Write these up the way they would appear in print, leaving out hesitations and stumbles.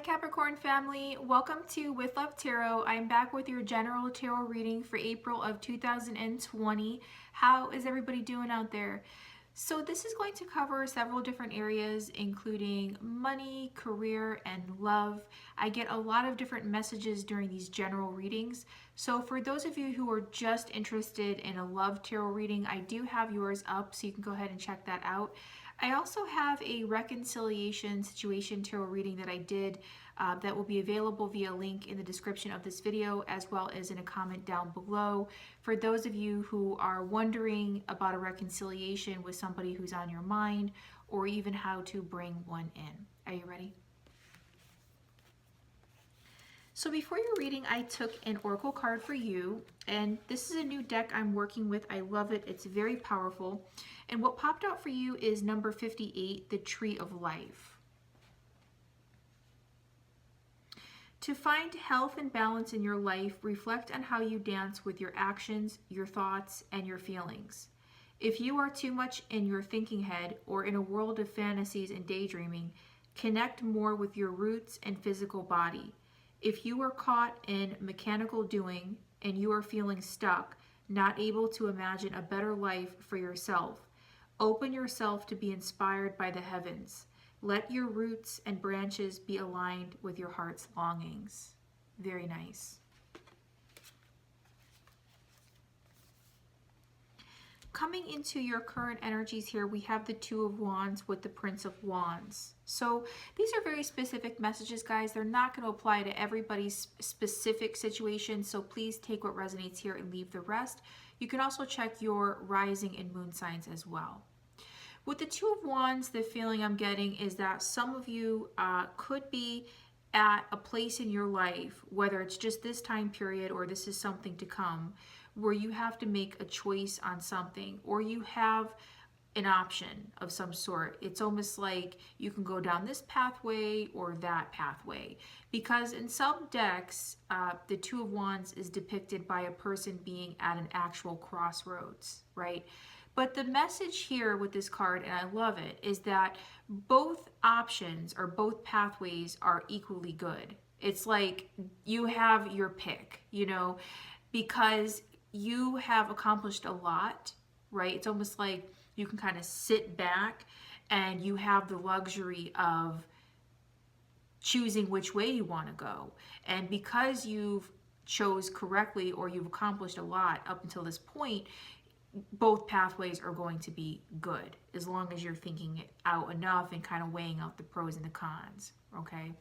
Capricorn family, welcome to With Love Tarot. I'm back with your general tarot reading for April of 2020. How is everybody doing out there? So this is going to cover several different areas, including money, career, and love. I get a lot of different messages during these general readings. So for those of you who are just interested in a love tarot reading, I do have yours up, so you can go ahead and check that out. I also have a reconciliation situation tarot reading that I did that will be available via link in the description of this video, as well as in a comment down below. For those of you who are wondering about a reconciliation with somebody who's on your mind, or even how to bring one in. Are you ready? So before your reading, I took an oracle card for you, and this is a new deck I'm working with. I love it. It's very powerful. And what popped out for you is number 58, the Tree of Life. To find health and balance in your life, reflect on how you dance with your actions, your thoughts, and your feelings. If you are too much in your thinking head or in a world of fantasies and daydreaming, connect more with your roots and physical body. If you are caught in mechanical doing and you are feeling stuck, not able to imagine a better life for yourself, open yourself to be inspired by the heavens. Let your roots and branches be aligned with your heart's longings. Very nice. Coming into your current energies here, we have the Two of Wands with the Prince of Wands. So these are very specific messages, guys. They're not going to apply to everybody's specific situation, so please take what resonates here and leave the rest. You can also check your rising and moon signs as well. With the Two of Wands, the feeling I'm getting is that some of you could be at a place in your life, whether it's just this time period or this is something to come, where you have to make a choice on something, or you have an option of some sort. It's almost like you can go down this pathway or that pathway. Because in some decks, the Two of Wands is depicted by a person being at an actual crossroads, right? But the message here with this card, and I love it, is that both options or both pathways are equally good. It's like you have your pick, you know, because you have accomplished a lot, right? It's almost like you can kind of sit back and you have the luxury of choosing which way you want to go. And because you've chose correctly or you've accomplished a lot up until this point, both pathways are going to be good as long as you're thinking it out enough and kind of weighing out the pros and the cons, okay?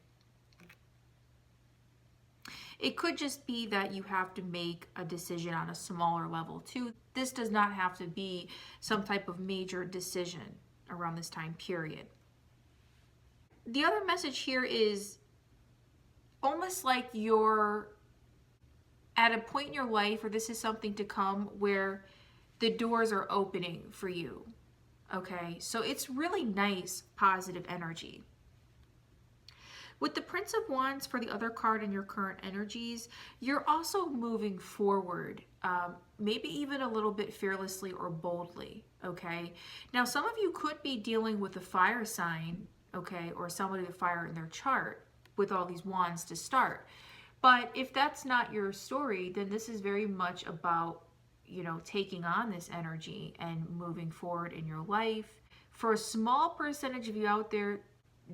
It could just be that you have to make a decision on a smaller level too. This does not have to be some type of major decision around this time period. The other message here is almost like you're at a point in your life, or this is something to come, where the doors are opening for you, okay? So it's really nice, positive energy. With the Prince of Wands for the other card in your current energies, you're also moving forward, maybe even a little bit fearlessly or boldly, okay? Now, some of you could be dealing with a fire sign, okay, or somebody with fire in their chart with all these wands to start. But if that's not your story, then this is very much about, you know, taking on this energy and moving forward in your life. For a small percentage of you out there,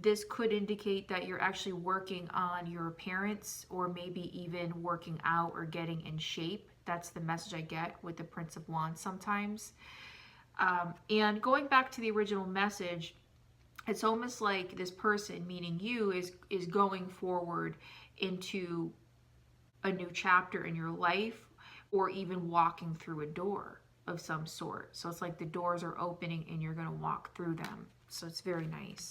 this could indicate that you're actually working on your appearance, or maybe even working out or getting in shape. That's the message I get with the Prince of Wands sometimes. And going back to the original message, it's almost like this person, meaning you, is going forward into a new chapter in your life, or even walking through a door of some sort. So it's like the doors are opening and you're going to walk through them. So it's very nice.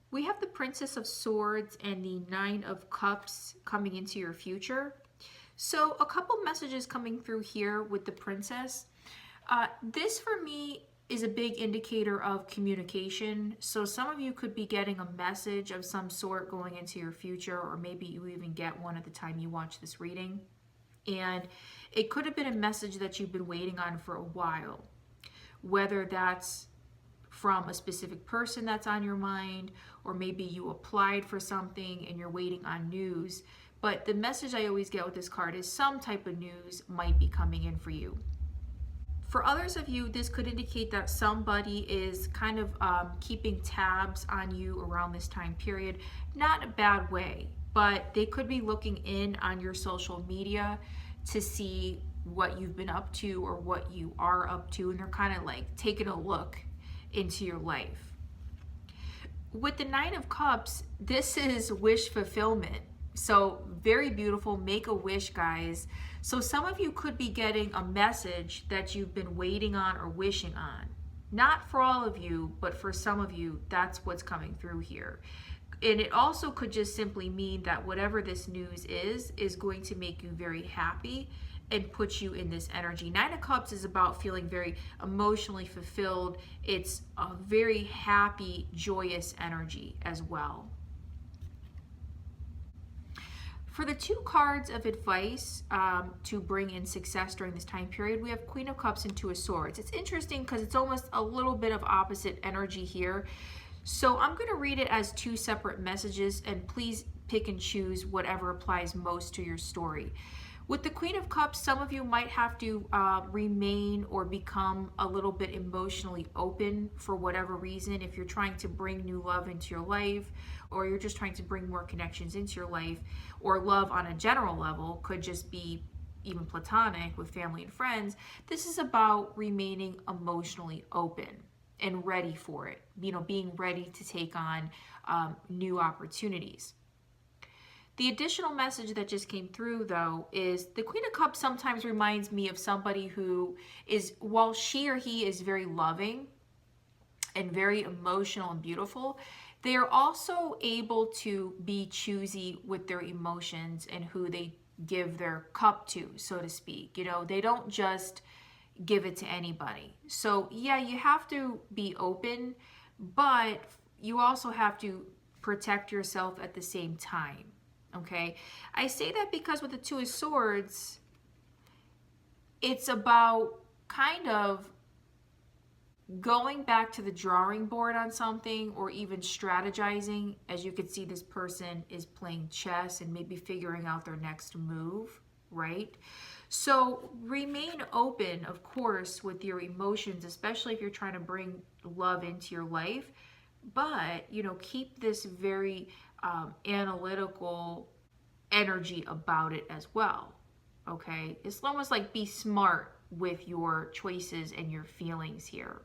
We have the Princess of Swords and the Nine of Cups coming into your future. So a couple messages coming through here with the Princess. This for me is a big indicator of communication. So some of you could be getting a message of some sort going into your future, or maybe you even get one at the time you watch this reading. And it could have been a message that you've been waiting on for a while, whether that's from a specific person that's on your mind, or maybe you applied for something and you're waiting on news. But the message I always get with this card is some type of news might be coming in for you. For others of you, this could indicate that somebody is kind of keeping tabs on you around this time period. Not in a bad way, but they could be looking in on your social media to see what you've been up to or what you are up to, and they're kind of like taking a look into your life. With the Nine of Cups, this is wish fulfillment. So very beautiful. Make a wish, guys. So some of you could be getting a message that you've been waiting on or wishing on. Not for all of you, but for some of you, that's what's coming through here. And it also could just simply mean that whatever this news is going to make you very happy and put you in this energy. Nine of Cups is about feeling very emotionally fulfilled. It's a very happy, joyous energy as well. For the two cards of advice to bring in success during this time period, we have Queen of Cups and Two of Swords. It's interesting because it's almost a little bit of opposite energy here. So I'm going to read it as two separate messages, and please pick and choose whatever applies most to your story. With the Queen of Cups, some of you might have to remain or become a little bit emotionally open for whatever reason. If you're trying to bring new love into your life, or you're just trying to bring more connections into your life, or love on a general level, could just be even platonic with family and friends. This is about remaining emotionally open and ready for it. You know, being ready to take on new opportunities. The additional message that just came through, though, is the Queen of Cups sometimes reminds me of somebody who is, while she or he is very loving and very emotional and beautiful, they are also able to be choosy with their emotions and who they give their cup to, so to speak. You know, they don't just give it to anybody. So yeah, you have to be open, but you also have to protect yourself at the same time. Okay, I say that because with the Two of Swords, it's about kind of going back to the drawing board on something, or even strategizing. As you can see, this person is playing chess and maybe figuring out their next move, right? So remain open, of course, with your emotions, especially if you're trying to bring love into your life. But, you know, keep this very analytical energy about it as well. Okay, it's almost like be smart with your choices and your feelings here.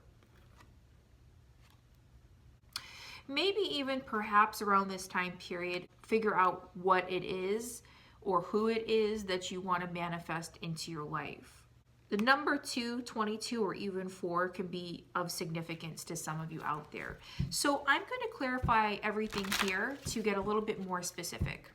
Maybe even perhaps around this time period, figure out what it is or who it is that you want to manifest into your life. The number 2, 22, or even 4 can be of significance to some of you out there. So I'm going to clarify everything here to get a little bit more specific.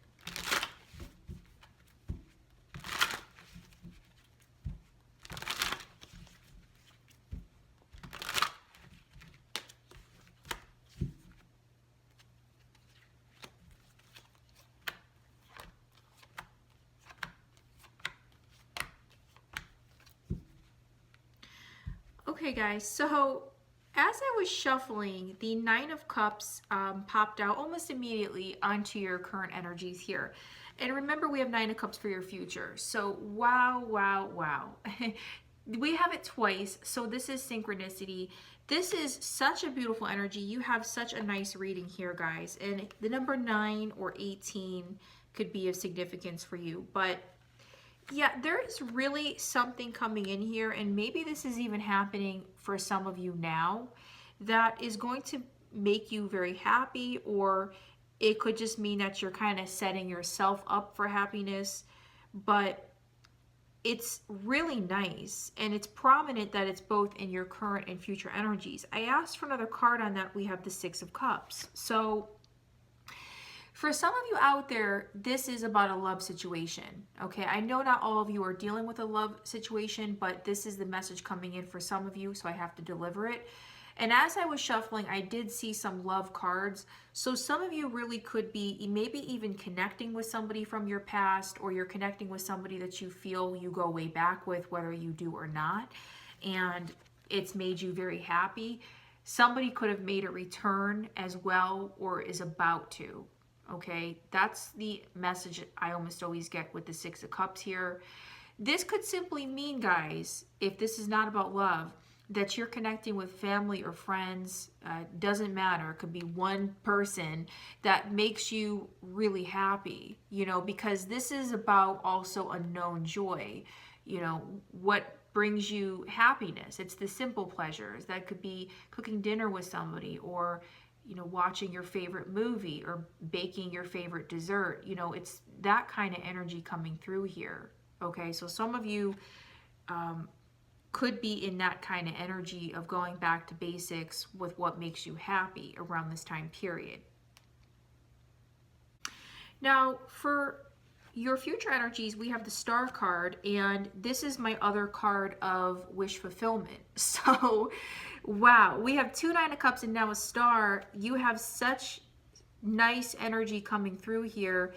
Okay guys, so as I was shuffling, the Nine of Cups popped out almost immediately onto your current energies here. And remember, we have Nine of Cups for your future. So wow, wow, wow. We have it twice, so this is synchronicity. This is such a beautiful energy. You have such a nice reading here, guys. And the number 9 or 18 could be of significance for you. But yeah, there is really something coming in here, and maybe this is even happening for some of you now, that is going to make you very happy, or it could just mean that you're kind of setting yourself up for happiness. But it's really nice, and it's prominent that it's both in your current and future energies. I asked for another card on that. We have the Six of Cups. So for some of you out there, this is about a love situation, okay? I know not all of you are dealing with a love situation, but this is the message coming in for some of you, so I have to deliver it. And as I was shuffling, I did see some love cards. So some of you really could be maybe even connecting with somebody from your past, or you're connecting with somebody that you feel you go way back with, whether you do or not, and it's made you very happy. Somebody could have made a return as well or is about to. Okay, that's the message I almost always get with the Six of Cups here. This could simply mean, guys, if this is not about love, that you're connecting with family or friends. Doesn't matter. It could be one person that makes you really happy, you know, because this is about also a known joy. You know, what brings you happiness? It's the simple pleasures. That could be cooking dinner with somebody, or you know, watching your favorite movie, or baking your favorite dessert. You know, it's that kind of energy coming through here. Okay, so some of you could be in that kind of energy of going back to basics with what makes you happy around this time period. Now, for your future energies, we have the Star card, and this is my other card of wish fulfillment. So, wow, we have 2 Nine of Cups and now a Star. You have such nice energy coming through here.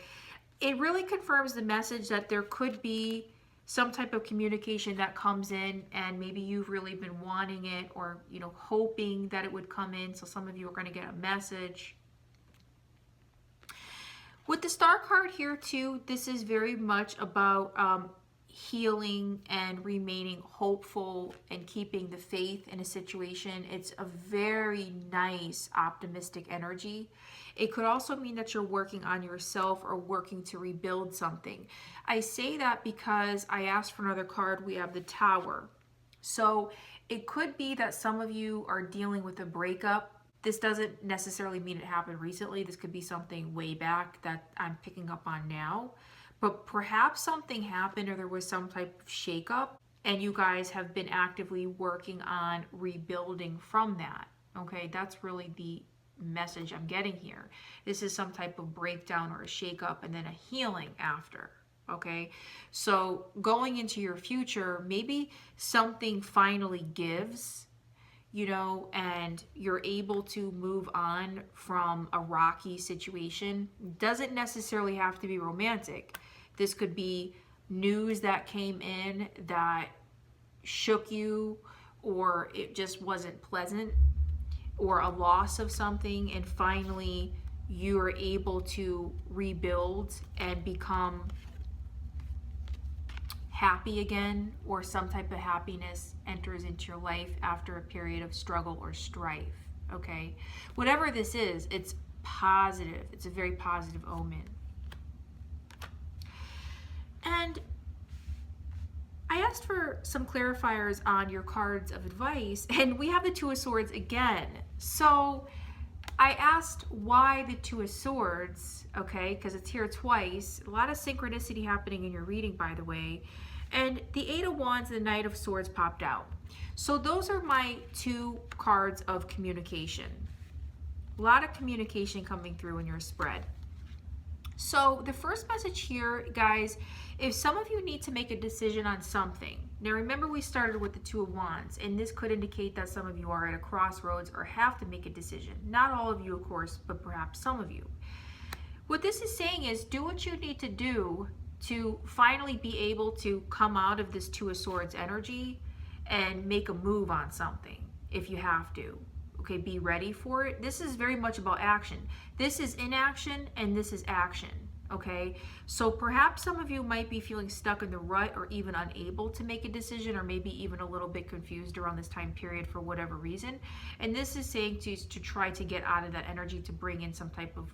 It really confirms the message that there could be some type of communication that comes in, and maybe you've really been wanting it, or you know, hoping that it would come in. So some of you are going to get a message. With the Star card here too, this is very much about healing and remaining hopeful and keeping the faith in a situation. It's a very nice, optimistic energy. It could also mean that you're working on yourself or working to rebuild something. I say that because I asked for another card. We have the Tower. So it could be that some of you are dealing with a breakup. This doesn't necessarily mean it happened recently. This could be something way back that I'm picking up on now. But perhaps something happened, or there was some type of shakeup, and you guys have been actively working on rebuilding from that. Okay, that's really the message I'm getting here. This is some type of breakdown or a shakeup, and then a healing after. Okay, so going into your future, maybe something finally gives, you know, and you're able to move on from a rocky situation. Doesn't necessarily have to be romantic. This could be news that came in that shook you, or it just wasn't pleasant, or a loss of something, and finally you're able to rebuild and become happy again, or some type of happiness enters into your life after a period of struggle or strife. Okay, whatever this is, it's positive. It's a very positive omen. And I asked for some clarifiers on your cards of advice, and we have the Two of Swords again. So I asked why the Two of Swords, okay, because it's here twice. A lot of synchronicity happening in your reading, by the way. And the Eight of Wands and the Knight of Swords popped out. So those are my 2 cards of communication. A lot of communication coming through in your spread. So the first message here, guys, if some of you need to make a decision on something. Now remember, we started with the Two of Wands, and this could indicate that some of you are at a crossroads or have to make a decision. Not all of you, of course, but perhaps some of you. What this is saying is, do what you need to do to finally be able to come out of this Two of Swords energy and make a move on something if you have to. Okay, be ready for it. This is very much about action. This is inaction, and this is action. Okay, so perhaps some of you might be feeling stuck in the rut, or even unable to make a decision, or maybe even a little bit confused around this time period for whatever reason. And this is saying to try to get out of that energy, to bring in some type of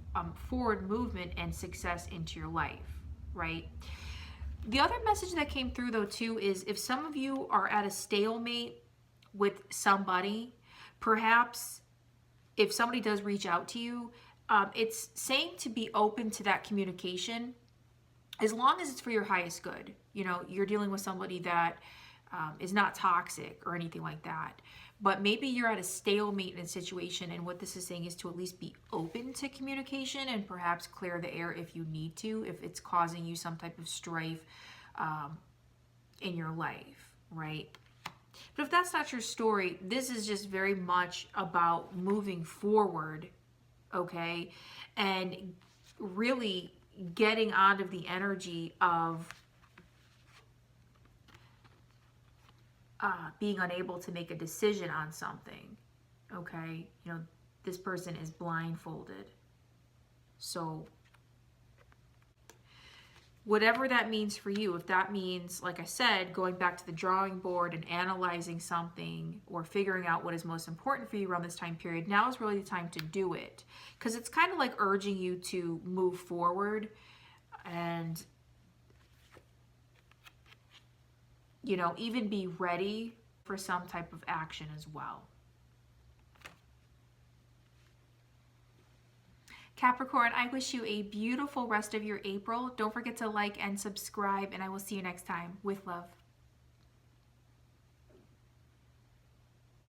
forward movement and success into your life, right? The other message that came through though too is, if some of you are at a stalemate with somebody, perhaps if somebody does reach out to you, it's saying to be open to that communication, as long as it's for your highest good. You know, you're dealing with somebody that is not toxic or anything like that. But maybe you're at a stalemate in a situation, and what this is saying is to at least be open to communication and perhaps clear the air if you need to, if it's causing you some type of strife in your life, right? But if that's not your story, this is just very much about moving forward, okay? And really getting out of the energy of being unable to make a decision on something, okay? You know, this person is blindfolded. So whatever that means for you, if that means, like I said, going back to the drawing board and analyzing something or figuring out what is most important for you around this time period, now is really the time to do it. Because it's kind of like urging you to move forward and, you know, even be ready for some type of action as well. Capricorn, I wish you a beautiful rest of your April. Don't forget to like and subscribe, and I will see you next time. With love.